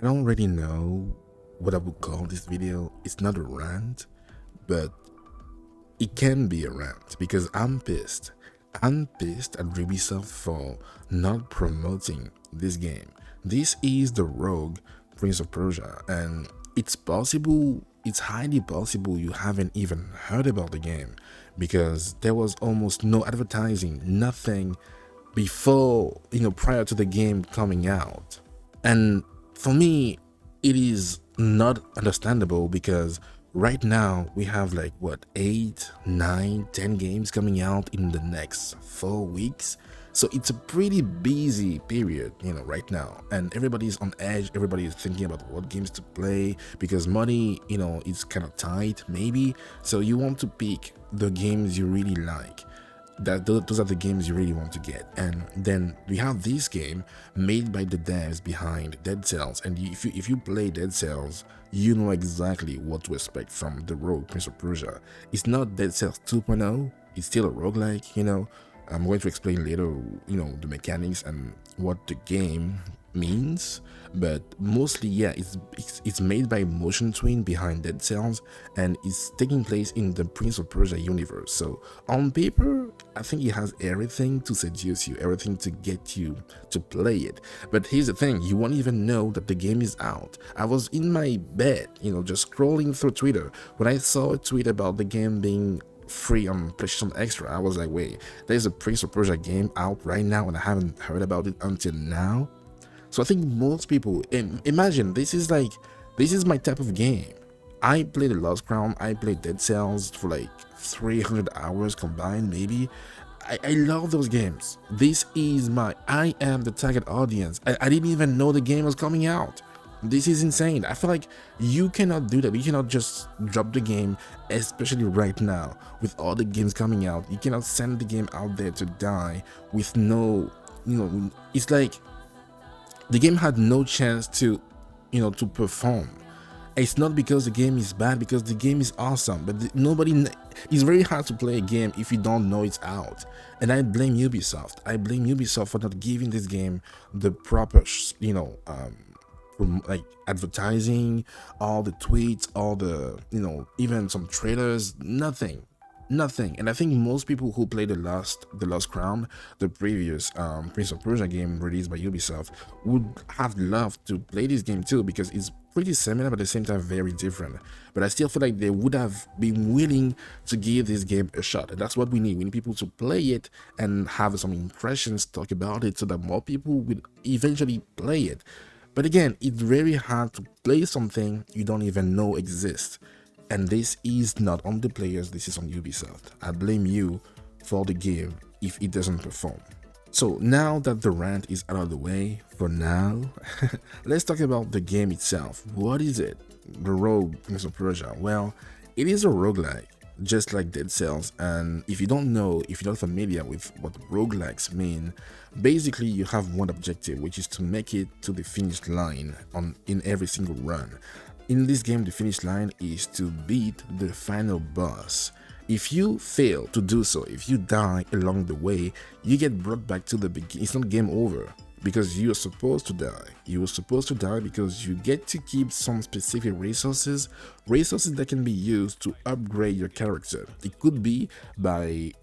I don't really know what I would call this video. It's not a rant, but it can be a rant because I'm pissed. I'm pissed at Ubisoft for not promoting this game. This is the Rogue Prince of Persia, and it's possible, it's highly possible you haven't even heard about the game because there was almost no advertising, nothing before, prior to the game coming out. And for me, it is not understandable because right now we have like what, 8, 9, 10 games coming out in the next 4 weeks. So it's a pretty busy period, right now, and everybody's on edge. Everybody is thinking about what games to play because money, is kind of tight, maybe. So you want to pick the games you really like, that those are the games you really want to get. And then we have this game made by the devs behind Dead Cells, and if you play Dead Cells, you know exactly what to expect from the Rogue Prince of Persia. It's not Dead Cells 2.0, it's still a roguelike. I'm going to explain later, the mechanics and what the game means, but mostly, yeah, it's made by Motion Twin behind Dead Cells, and it's taking place in the Prince of Persia universe. So on paper, I think it has everything to seduce you, everything to get you to play it. But here's the thing, you won't even know that the game is out. I was in my bed, just scrolling through Twitter when I saw a tweet about the game being free on PlayStation Extra. I was like, wait, there's a Prince of Persia game out right now and I haven't heard about it until now. So I think most people, imagine, this is my type of game. I played The Lost Crown, I played Dead Cells for like 300 hours combined, maybe. I love those games. I am the target audience. I didn't even know the game was coming out. This is insane. I feel like you cannot do that. You cannot just drop the game, especially right now with all the games coming out. You cannot send the game out there to die with no, it's like the game had no chance to, to perform. It's not because the game is bad, because the game is awesome, but it's very hard to play a game if you don't know it's out. And I blame Ubisoft. I blame Ubisoft for not giving this game the proper, like advertising, all the tweets, all the, even some trailers, nothing. And I think most people who play the Lost Crown, the previous Prince of Persia game released by Ubisoft, would have loved to play this game too, because it's pretty similar but at the same time very different. But I still feel like they would have been willing to give this game a shot, and that's what we need. We need people to play it and have some impressions, talk about it, so that more people will eventually play it. But again, it's very hard to play something you don't even know exists. And this is not on the players, this is on Ubisoft. I blame you for the game if it doesn't perform. So now that the rant is out of the way, for now, let's talk about the game itself. What is it? The Rogue Prince of Persia. Well, it is a roguelike, just like Dead Cells. And if you don't know, if you're not familiar with what roguelikes mean, basically you have one objective, which is to make it to the finish line in every single run. In this game, the finish line is to beat the final boss. If you fail to do so, if you die along the way, you get brought back to the beginning. It's not game over, because you are supposed to die. You were supposed to die because you get to keep some specific resources that can be used to upgrade your character. It could be by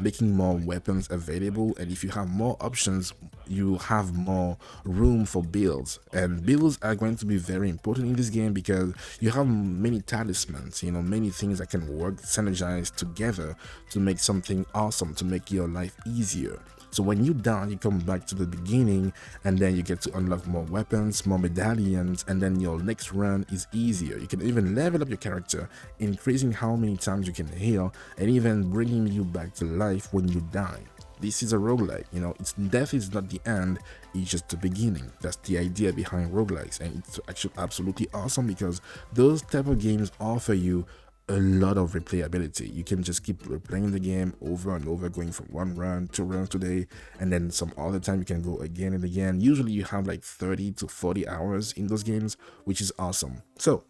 making more weapons available, and if you have more options, you have more room for builds. And builds are going to be very important in this game because you have many talismans, many things that can work, synergize together to make something awesome, to make your life easier. So when you die, you come back to the beginning, and then you get to unlock more weapons, more medallions, and then your next run is easier. You can even level up your character, increasing how many times you can heal, and even bringing you back to life when you die. This is a roguelike, its death is not the end, it's just the beginning. That's the idea behind roguelikes, and it's actually absolutely awesome because those type of games offer you a lot of replayability. You can just keep replaying the game over and over, going from one run, 2 runs today, and then some other time you can go again and again. Usually you have like 30 to 40 hours in those games, which is awesome. So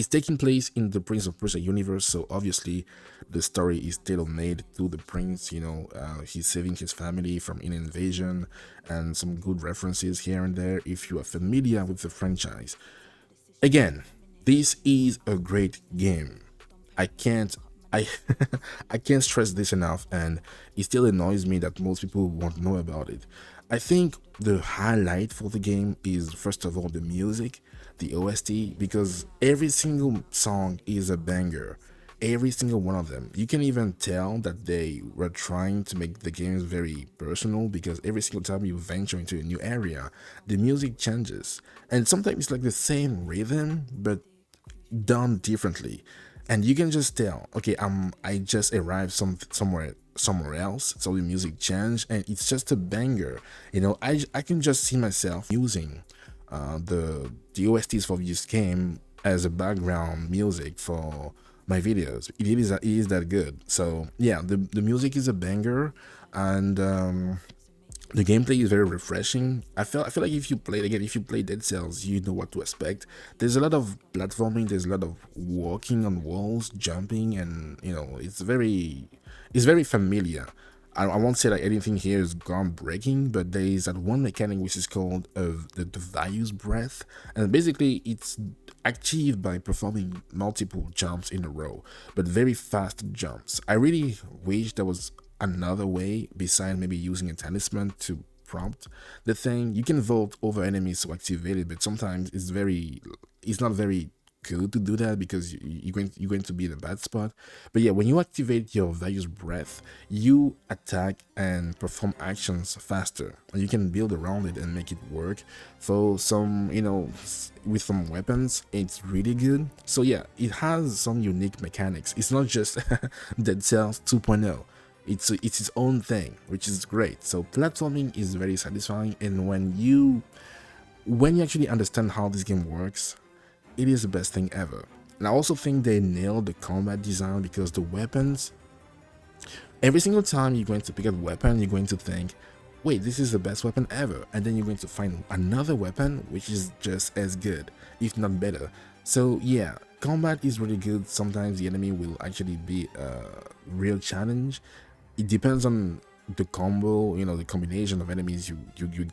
It's taking place in the Prince of Persia universe, so obviously the story is tailor-made to the prince. He's saving his family from an invasion, and some good references here and there if you are familiar with the franchise. Again, this is a great game. I can't I I can't stress this enough, and it still annoys me that most people won't know about it. I think the highlight for the game is first of all the music, the OST, because every single song is a banger. Every single one of them. You can even tell that they were trying to make the games very personal, because every single time you venture into a new area, the music changes. And sometimes it's like the same rhythm, but done differently, and you can just tell, okay, I just arrived somewhere else, so the music changed and it's just a banger. I can just see myself using the OSTs for this game as a background music for my videos. It is that good. So yeah, the music is a banger, and the gameplay is very refreshing. I feel like if you play Dead Cells, you know what to expect. There's a lot of platforming, there's a lot of walking on walls, jumping, and it's very familiar. I won't say that anything here is groundbreaking, but there is that one mechanic which is called the values breath, and basically it's achieved by performing multiple jumps in a row, but very fast jumps. I really wish there was another way besides maybe using a talisman to prompt the thing. You can vote over enemies to activate it, but sometimes it's not very good to do that, because you're going to be in a bad spot. But yeah, when you activate your values breath, you attack and perform actions faster, and you can build around it and make it work. For some, with some weapons, it's really good. So yeah, it has some unique mechanics. It's not just Dead Cells 2.0. It's its own thing, which is great. So platforming is very satisfying, and when you actually understand how this game works, it is the best thing ever. And I also think they nailed the combat design, because the weapons, every single time you're going to pick up a weapon, you're going to think, wait, this is the best weapon ever, and then you're going to find another weapon which is just as good, if not better. So yeah, combat is really good. Sometimes the enemy will actually be a real challenge. It depends on the combo, the combination of enemies you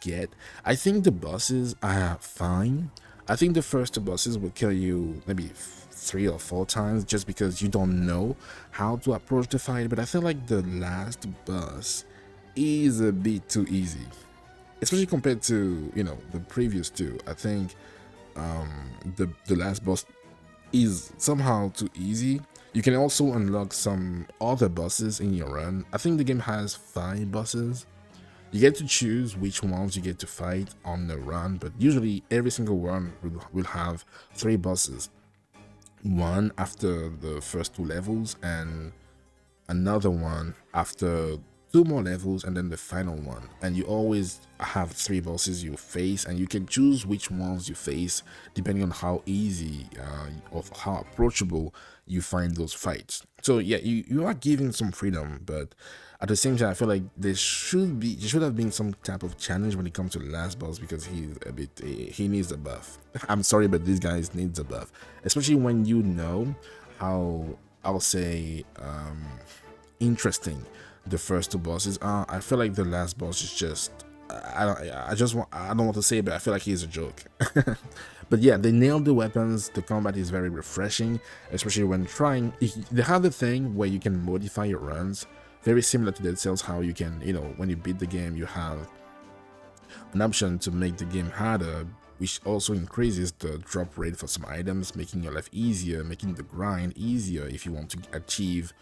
get. I think the bosses are fine. I think the first two bosses will kill you maybe 3 or 4 times, just because you don't know how to approach the fight. But I feel like the last boss is a bit too easy, especially compared to the previous two. I think the last boss is somehow too easy. You can also unlock some other bosses in your run. I think the game has 5 bosses. You get to choose which ones you get to fight on the run, but usually every single one will have 3 bosses. One after the first 2 levels, and another one after 2 more levels, and then the final one. And you always have 3 bosses you face, and you can choose which ones you face depending on how easy or how approachable you find those fights. So yeah, you are given some freedom, but at the same time, I feel like there should have been some type of challenge when it comes to the last boss, because he needs a buff. I'm sorry, but this guy needs a buff, especially when you know how, I'll say, interesting the first 2 bosses are. I feel like the last boss is just, I don't want to say it, but I feel like he's a joke. But yeah, they nailed the weapons. The combat is very refreshing, especially when trying. They have the thing where you can modify your runs, very similar to Dead Cells, how you can, when you beat the game, you have an option to make the game harder, which also increases the drop rate for some items, making your life easier, making the grind easier if you want to achieve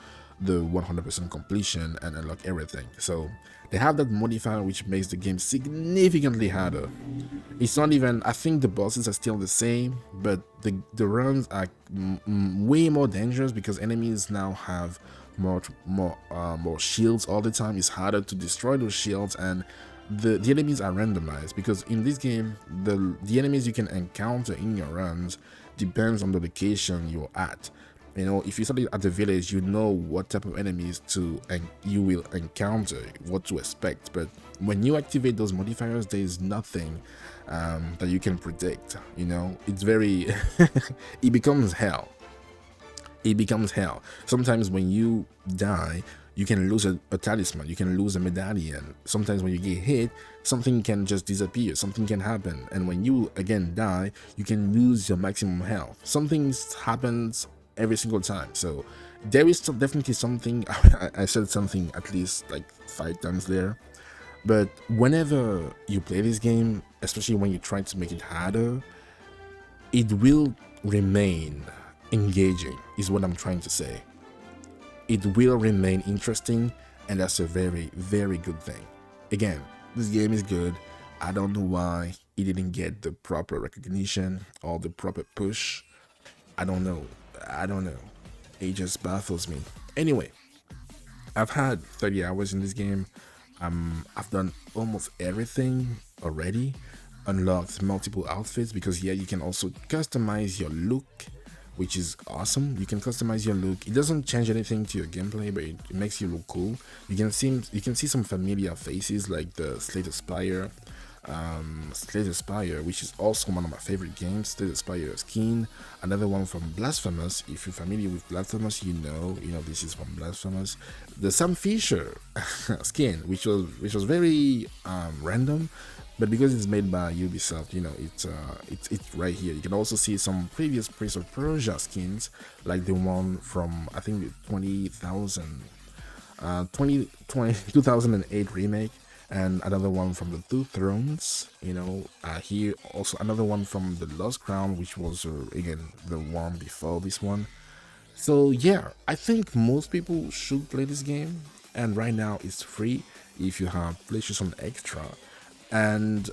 the 100% completion and unlock everything. So they have that modifier which makes the game significantly harder. It's not even, I think the bosses are still the same, but the runs are way more dangerous, because enemies now have more shields all the time. It's harder to destroy those shields, and the enemies are randomized, because in this game the enemies you can encounter in your runs depends on the location you're at. You know, if you study at the village, you know what type of enemies to and you will encounter, what to expect. But when you activate those modifiers, there is nothing that you can predict. You know, it's very it becomes hell. It becomes hell. Sometimes when you die, you can lose a talisman, you can lose a medallion. Sometimes when you get hit, something can just disappear, something can happen. And when you again die, you can lose your maximum health. Something happens every single time. So there is definitely something, I said something at least like 5 times there. But whenever you play this game, especially when you try to make it harder, it will remain engaging, is what I'm trying to say. It will remain interesting, and that's a very, very good thing. Again, this game is good. I don't know why it didn't get the proper recognition or the proper push. I don't know. It just baffles me. Anyway, I've had 30 hours in this game. I've done almost everything already. Unlocked multiple outfits, because yeah, you can also customize your look, which is awesome. You can customize your look. It doesn't change anything to your gameplay, but it makes you look cool. You can see some familiar faces like the Slate Spire, which is also one of my favorite games. Slate Spire skin, another one from Blasphemous. If you're familiar with Blasphemous, you know this is from Blasphemous. The Sam Fisher skin, which was very random, but because it's made by Ubisoft, you know, it's right here. You can also see some previous Prince of Persia skins, like the one from, I think, 2008 remake, and another one from the Two Thrones. You know, here also another one from the Lost Crown, which was again the one before this one. So yeah, I think most people should play this game, and right now it's free if you have PlayStation Extra. And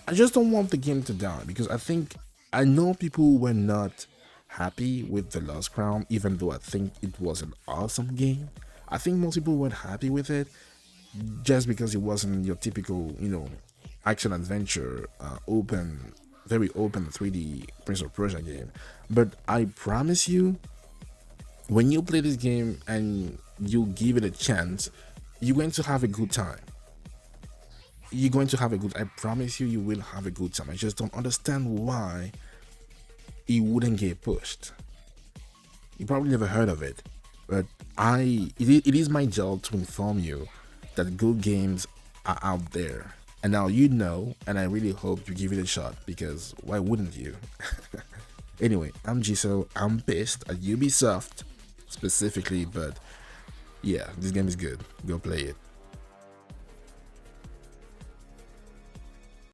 I just don't want the game to die, because I know people were not happy with the Lost Crown, even though I think it was an awesome game. I think most people weren't happy with it just because it wasn't your typical, you know, action adventure, very open 3D Prince of Persia game. But I promise you, when you play this game and you give it a chance, you're going to have a good time. I promise you, you will have a good time. I just don't understand why it wouldn't get pushed. You probably never heard of it, but it is my job to inform you that good games are out there. And now you know, and I really hope you give it a shot, because why wouldn't you? Anyway, I'm Giso. I'm pissed at Ubisoft specifically, but yeah, this game is good. Go play it.